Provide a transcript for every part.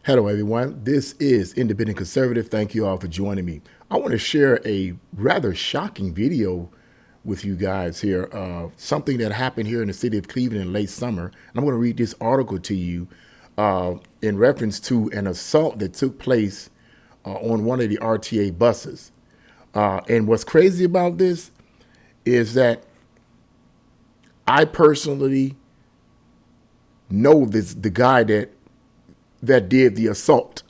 Hello, everyone. This is Independent Conservative. Thank you all for joining me. I want to share a rather shocking video with you guys here. Something that happened here in the city of Cleveland in late summer. And I'm going to read this article to you in reference to an assault that took place on one of the RTA buses. And what's crazy about this is that I personally know the guy that did the assault.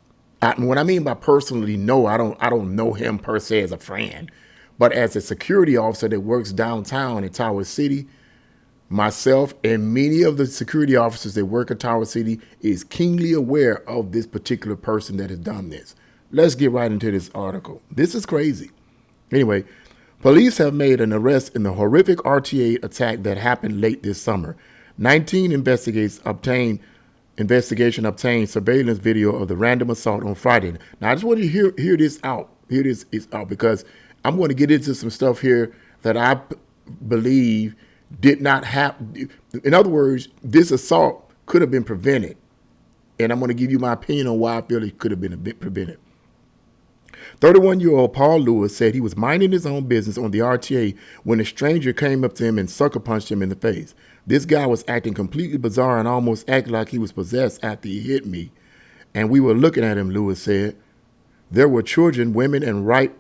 What I mean by personally know, I don't know him per se as a friend, but as a security officer that works downtown in Tower City, myself and many of the security officers that work at Tower City is keenly aware of this particular person that has done this. Let's get right into this article. This is crazy. Anyway, police have made an arrest in the horrific RTA attack that happened late this summer. 19 investigation obtained surveillance video of the random assault on Friday. Now, I just want you to hear this out. Hear this is out because I'm going to get into some stuff here that I believe did not happen. In other words, this assault could have been prevented. And I'm going to give you my opinion on why I feel it could have been prevented. 31-year-old Paul Lewis said he was minding his own business on the RTA when a stranger came up to him and sucker punched him in the face. This guy was acting completely bizarre and almost acted like he was possessed after he hit me. And we were looking at him, Lewis said. There were children, women, and right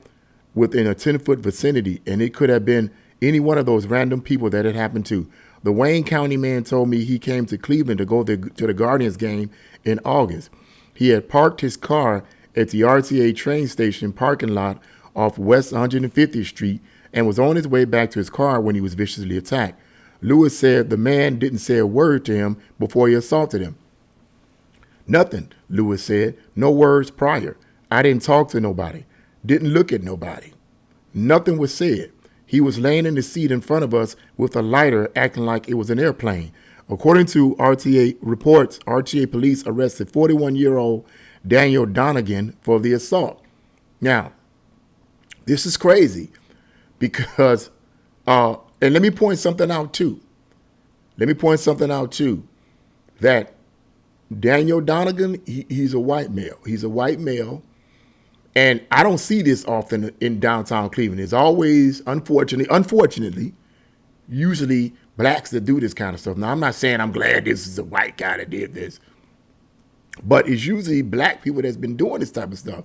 within a 10-foot vicinity, and it could have been any one of those random people that it happened to. The Wayne County man told me he came to Cleveland to go to the Guardians game in August. He had parked his car at the RTA train station parking lot off West 150th Street and was on his way back to his car when he was viciously attacked. Lewis said the man didn't say a word to him before he assaulted him. Nothing, Lewis said. No words prior. I didn't talk to nobody. Didn't look at nobody. Nothing was said. He was laying in the seat in front of us with a lighter acting like it was an airplane. According to RTA reports, RTA police arrested 41-year-old Daniel Donegan for the assault. Now, this is crazy because, and let me point something out too. That Daniel Donegan, he's a white male. He's a white male. And I don't see this often in downtown Cleveland. It's always, unfortunately, usually blacks that do this kind of stuff. Now, I'm not saying I'm glad this is a white guy that did this, but it's usually black people that's been doing this type of stuff.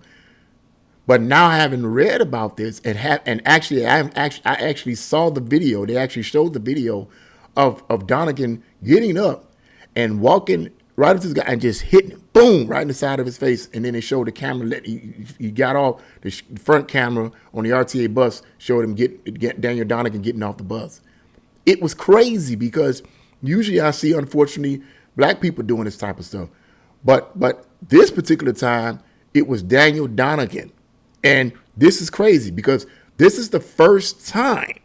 But now, having read about this I actually saw the video. They actually showed the video of Donegan getting up and walking right up to this guy and just hitting him, boom, right in the side of his face. And then they showed the camera. He got off the front camera on the RTA bus, showed him get Daniel Donegan getting off the bus. It was crazy because usually I see, unfortunately, black people doing this type of stuff. But this particular time, it was Daniel Donegan. And this is crazy because this is the first time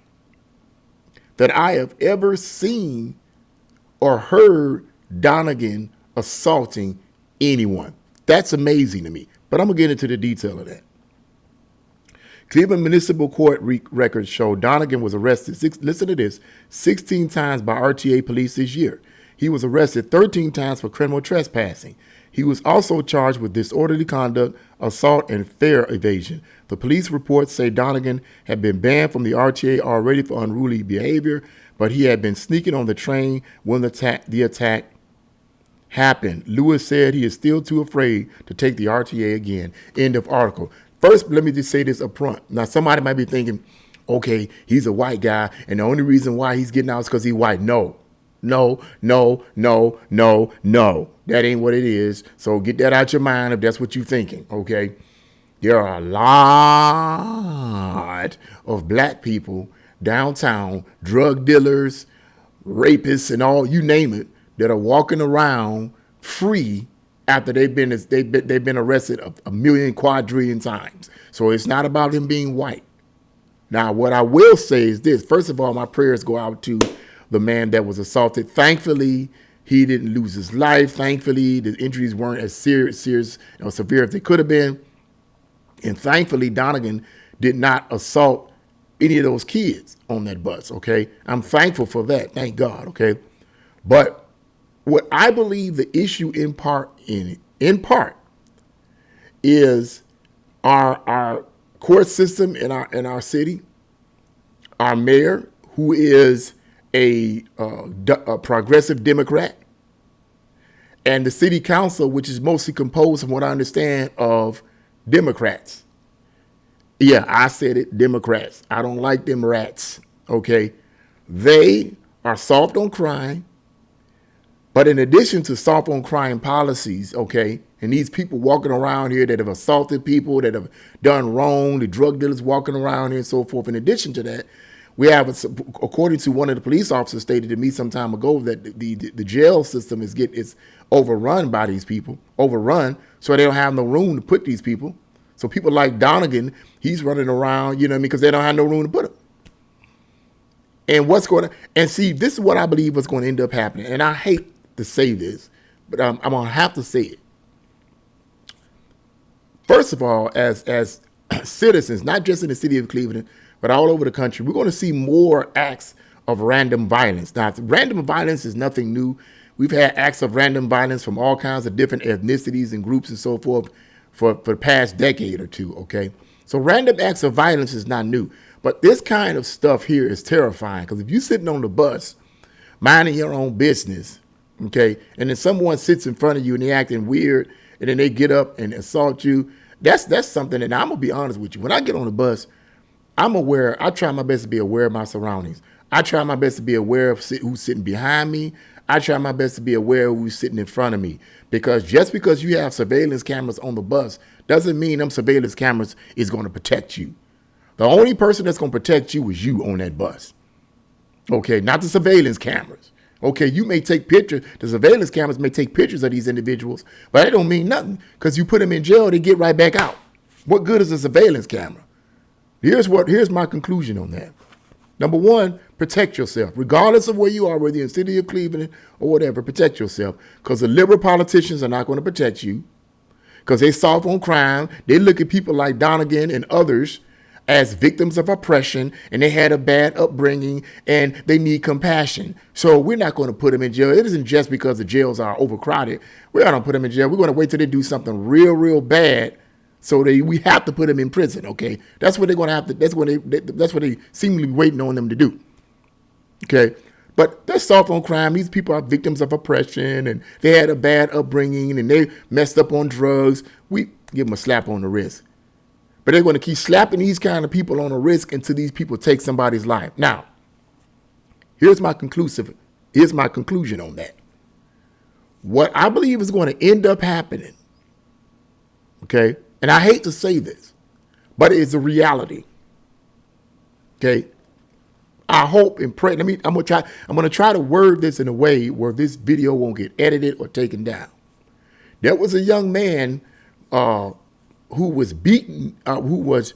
that I have ever seen or heard Donegan assaulting anyone. That's amazing to me. But I'm going to get into the detail of that. Cleveland Municipal Court records show Donegan was arrested, listen to this, 16 times by RTA police this year. He was arrested 13 times for criminal trespassing. He was also charged with disorderly conduct, assault, and fare evasion. The police reports say Donegan had been banned from the RTA already for unruly behavior, but he had been sneaking on the train when the attack happened. Lewis said he is still too afraid to take the RTA again. End of article. First, let me just say this up front. Now, somebody might be thinking, okay, he's a white guy, and the only reason why he's getting out is because he's white. No. That ain't what it is. So get that out your mind if that's what you're thinking, okay? There are a lot of black people downtown, drug dealers, rapists, and all, you name it, that are walking around free after they've been arrested a million quadrillion times. So it's not about him being white. Now, what I will say is this. First of all, my prayers go out to the man that was assaulted. Thankfully, he didn't lose his life. Thankfully, the injuries weren't as serious or severe as they could have been. And thankfully, Donegan did not assault any of those kids on that bus, okay? I'm thankful for that, thank God, okay? But what I believe the issue in part is our court system in our city, our mayor, who is a progressive Democrat, and the city council, which is mostly composed, from what I understand, of Democrats. Yeah, I said it, Democrats. I don't like them rats, okay? They are soft on crime, but in addition to soft on crime policies, okay, and these people walking around here that have assaulted people, that have done wrong, the drug dealers walking around here and so forth, in addition to that, we have, according to one of the police officers stated to me some time ago, that the jail system is overrun by these people, overrun, so they don't have no room to put these people. So people like Donegan, he's running around, you know what I mean, because they don't have no room to put him. And what's going to, and see, this is what I believe is going to end up happening. And I hate to say this, but I'm going to have to say it. First of all, as citizens, not just in the city of Cleveland, but all over the country, we're going to see more acts of random violence. Now, random violence is nothing new. We've had acts of random violence from all kinds of different ethnicities and groups and so forth for the past decade or two, okay? So random acts of violence is not new. But this kind of stuff here is terrifying, because if you're sitting on the bus, minding your own business, okay, and then someone sits in front of you and they're acting weird, and then they get up and assault you, that's something, and I'm going to be honest with you. When I get on the bus, I'm aware, I try my best to be aware of my surroundings. I try my best to be aware of who's sitting behind me. I try my best to be aware of who's sitting in front of me. Because just because you have surveillance cameras on the bus doesn't mean them surveillance cameras is going to protect you. The only person that's going to protect you is you on that bus. Okay, not the surveillance cameras. Okay, you may take pictures, the surveillance cameras may take pictures of these individuals, but that don't mean nothing, because you put them in jail, they get right back out. What good is a surveillance camera? Here's my conclusion on that. Number one, protect yourself. Regardless of where you are, whether you're in the city of Cleveland or whatever, protect yourself. Because the liberal politicians are not going to protect you. Because they soft on crime. They look at people like Donegan and others as victims of oppression, and they had a bad upbringing, and they need compassion. So we're not going to put them in jail. It isn't just because the jails are overcrowded. We're not going to put them in jail. We're going to wait till they do something real, real bad, so we have to put them in prison. Okay, that's what they're going to have to. That's what they seemingly waiting on them to do. Okay, but they're soft on crime. These people are victims of oppression, and they had a bad upbringing, and they messed up on drugs. We give them a slap on the wrist. But they're going to keep slapping these kind of people on the wrist until these people take somebody's life. Now, here's my conclusion on that. What I believe is going to end up happening, okay, and I hate to say this, but it's a reality. Okay, I hope and pray. I'm going to try to word this in a way where this video won't get edited or taken down. There was a young man who was beaten, there was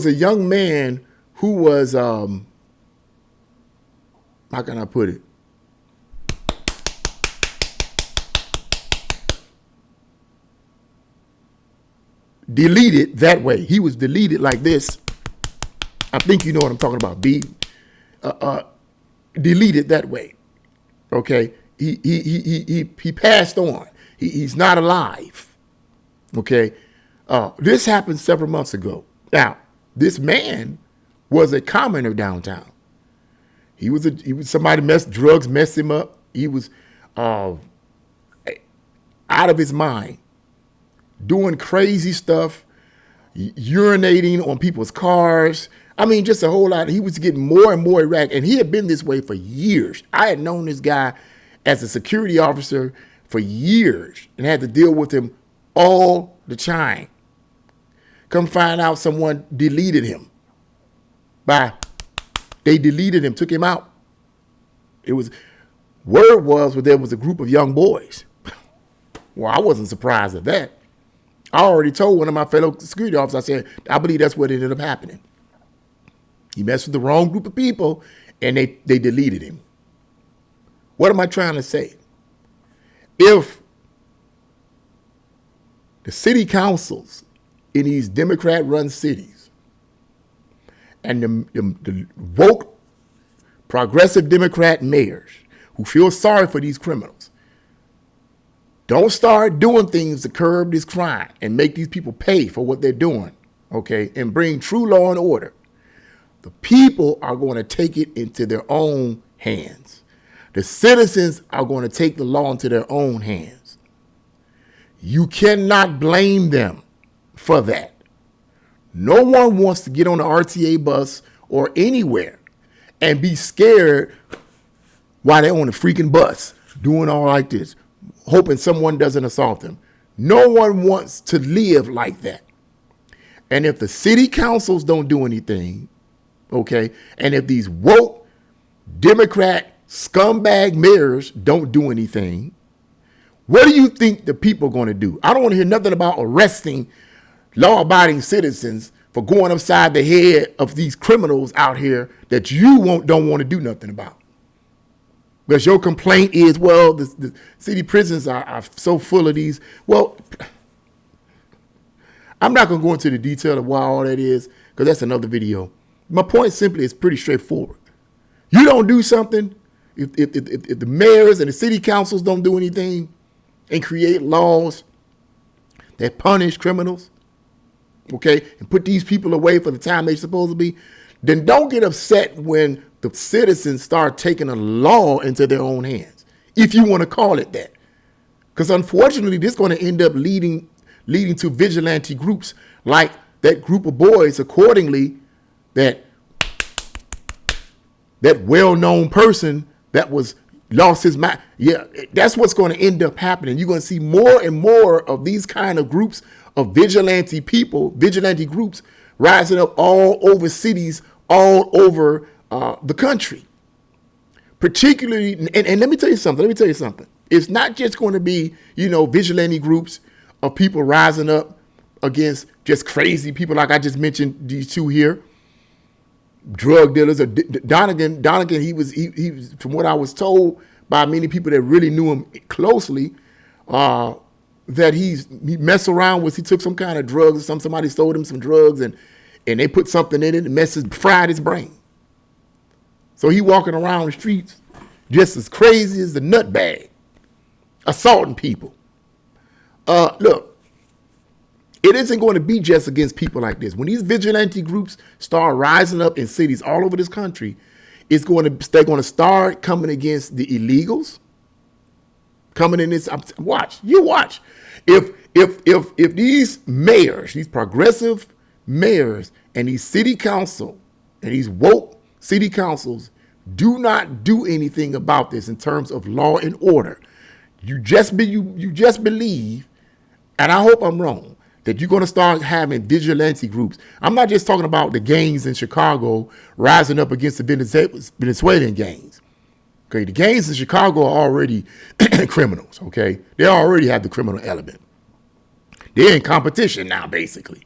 a young man who was, how can I put it? Deleted that way. He was deleted like this. I think you know what I'm talking about. Deleted that way. Okay. He passed on. He's not alive. Okay, this happened several months ago. Now, this man was a commoner downtown. He was somebody drugs messed him up. He was out of his mind, doing crazy stuff, urinating on people's cars. I mean, just a whole lot. He was getting more and more erratic, and he had been this way for years. I had known this guy as a security officer for years and had to deal with him all the time. Come find out someone deleted him. They deleted him, took him out. Word was there was a group of young boys. Well, I wasn't surprised at that. I already told one of my fellow security officers, I said, I believe that's what ended up happening. He messed with the wrong group of people, and they deleted him. What am I trying to say? If the city councils in these Democrat-run cities and the woke, progressive Democrat mayors who feel sorry for these criminals Don't start doing things to curb this crime and make these people pay for what they're doing, okay, and bring true law and order. The people are going to take it into their own hands. The citizens are going to take the law into their own hands. You cannot blame them for that. No one wants to get on the RTA bus or anywhere and be scared while they're on the freaking bus doing all like this, hoping someone doesn't assault them. No one wants to live like that. And if the city councils don't do anything, okay, and if these woke Democrat scumbag mayors don't do anything, what do you think the people are going to do? I don't want to hear nothing about arresting law-abiding citizens for going upside the head of these criminals out here that you don't want to do nothing about. Because your complaint is, well, the city prisons are so full of these. Well, I'm not going to go into the detail of why all that is, because that's another video. My point simply is pretty straightforward. You don't do something, if the mayors and the city councils don't do anything and create laws that punish criminals, okay, and put these people away for the time they're supposed to be, then don't get upset when the citizens start taking a law into their own hands, if you want to call it that. Because unfortunately, this is going to end up leading to vigilante groups like that group of boys, accordingly, that well-known person that was lost his mind. Yeah, that's what's going to end up happening. You're going to see more and more of these kind of groups of vigilante people, vigilante groups rising up all over cities, all over the country. Particularly, and let me tell you something. It's not just going to be, vigilante groups of people rising up against just crazy people like I just mentioned, these two here. Drug dealers. Or Donegan, he was from what I was told by many people that really knew him closely, that he messed around with, he took some kind of drugs, somebody sold him some drugs and they put something in it and fried his brain. So he walking around the streets just as crazy as a nutbag, assaulting people. Look, it isn't going to be just against people like this. When these vigilante groups start rising up in cities all over this country, they're going to start coming against the illegals. Coming in this, watch. If these mayors, these progressive mayors, and these city council and these woke city councils do not do anything about this in terms of law and order, you just believe, and I hope I'm wrong, that you're going to start having vigilante groups. I'm not just talking about the gangs in Chicago rising up against the Venezuelan gangs. Okay, the gangs in Chicago are already criminals, okay? They already have the criminal element. They're in competition now, basically.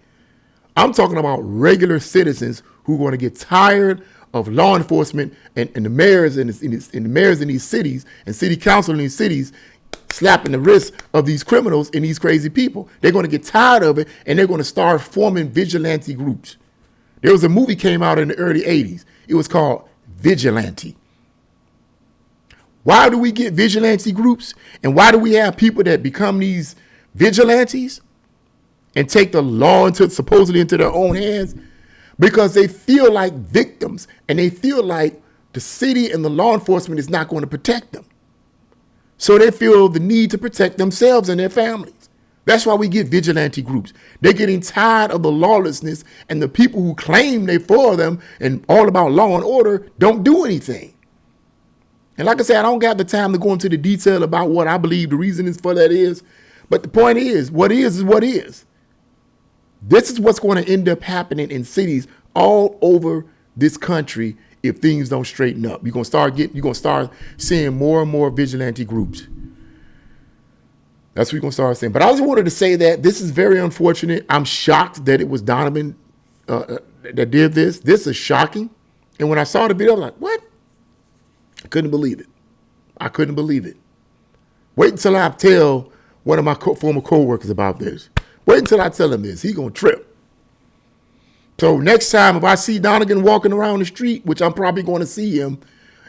I'm talking about regular citizens who are going to get tired of law enforcement and the mayors and the mayors in these cities and city council in these cities slapping the wrists of these criminals and these crazy people. They're going to get tired of it, and they're going to start forming vigilante groups. There was a movie came out in the early 80s. It was called Vigilante. Why do we get vigilante groups? And why do we have people that become these vigilantes and take the law supposedly into their own hands? Because they feel like victims, and they feel like the city and the law enforcement is not going to protect them. So they feel the need to protect themselves and their families. That's why we get vigilante groups. They're getting tired of the lawlessness, and the people who claim they for them and all about law and order don't do anything. And like I said, I don't got the time to go into the detail about what I believe the reason is for that is. But the point is what is what is. This is what's going to end up happening in cities all over this country if things don't straighten up. You're gonna start seeing more and more vigilante groups. That's what you're gonna start seeing. But I just wanted to say that this is very unfortunate. I'm shocked that it was Donovan that did this. This is shocking. And when I saw the video, I'm like, what? I couldn't believe it. Wait until I tell one of my former co-workers about this. Wait until I tell him this. He's going to trip. So next time, if I see Donegan walking around the street, which I'm probably going to see him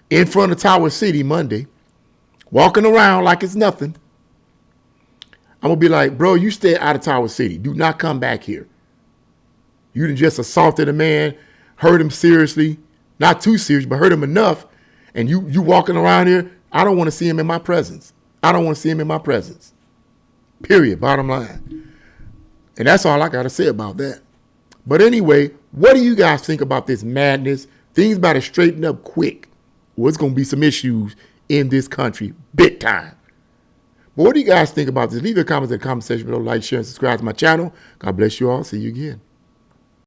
in front of Tower City Monday, walking around like it's nothing, I'm going to be like, bro, you stay out of Tower City. Do not come back here. You done just assaulted a man, hurt him seriously. Not too serious, but hurt him enough. And you walking around here, I don't want to see him in my presence. I don't want to see him in my presence. Period. Bottom line. And that's all I got to say about that. But anyway, what do you guys think about this madness? Things about to straighten up quick. Well, it's going to be some issues in this country, big time. But what do you guys think about this? Leave your comments in the comment section below. Like, share, and subscribe to my channel. God bless you all. See you again.